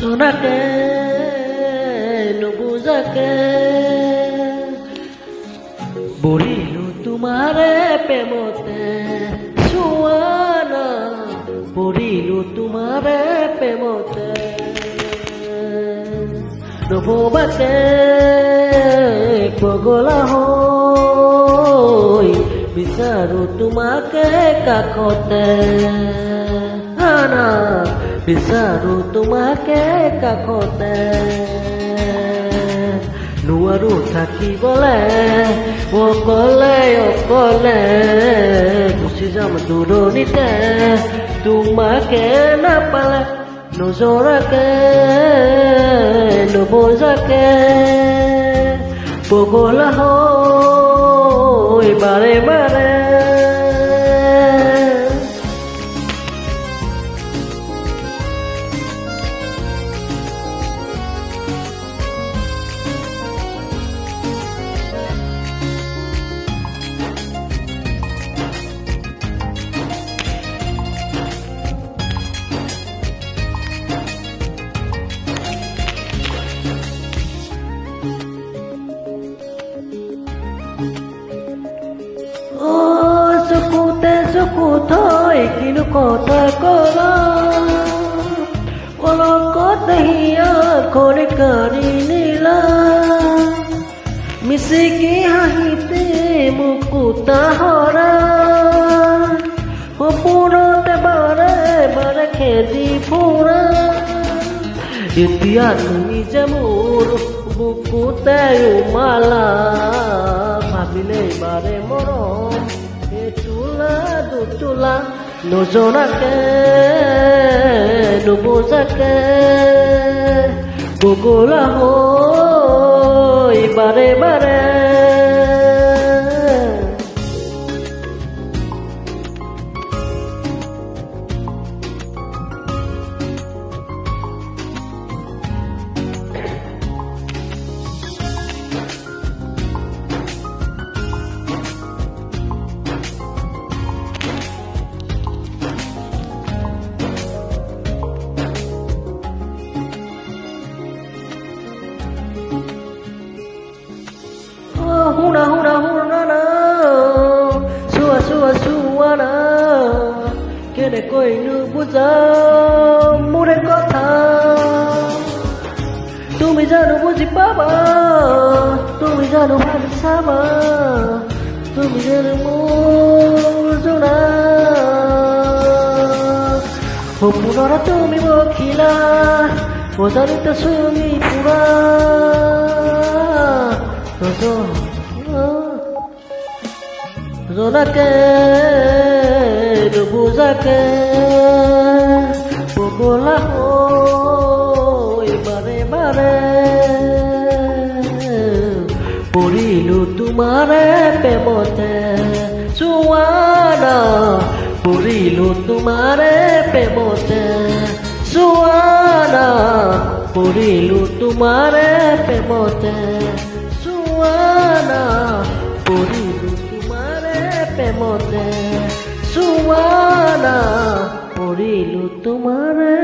সোনাকে নুবুজাকে বৰিলো তোমাৰে প্ৰেমতে চুৱানা বৰিলো তোমাৰে প্ৰেমতে নভবাকে পগলা হৈ বিচাৰো তোমাকে কাষতে বিচাৰো তোমাকে কাষতে নোৱাৰো থাকিবলে অকলে অকলে গুচি যাম দূৰণিতে তোমাকে নাপালে নজৰাকে নবজাকে পগলা হৈ বাৰে বাৰে চকু থৈ কিনো কথা কলা অলকত হিয়া কৰি কাঢ়ি নিলা মিচিকি হাঁহিতে মুকুতা হৰা সপোনতে বাৰে বাৰে খেদি ফুৰা এতিয়া তুমি যে মোৰ বুকুতে উমালা ভাবিলে বাৰে মৰম দুটোলা নজনাকে নুবুজাকে পগলা হৈ বাৰে বাৰে Huna huna huna na Sua sua sua na Kene koi nu buja Mure kotha Tumi janu buji paba Tumi janu bhabi sama Tumi janu mujuna Hopunora tumi mokhila Ojanita sumi pura Zonake নুবুজাকে পগলা হৈ বাৰে বাৰে পৰিলো তোমাৰে প্ৰেমতে চুৱানা পৰিলো তোমাৰে প্ৰেমতে চুৱানা পৰিলো তোমাৰে প্ৰেমতে চুৱানা পৰিলো তোমাৰে প্ৰেমতে চুৱানা পৰিলো তোমাৰে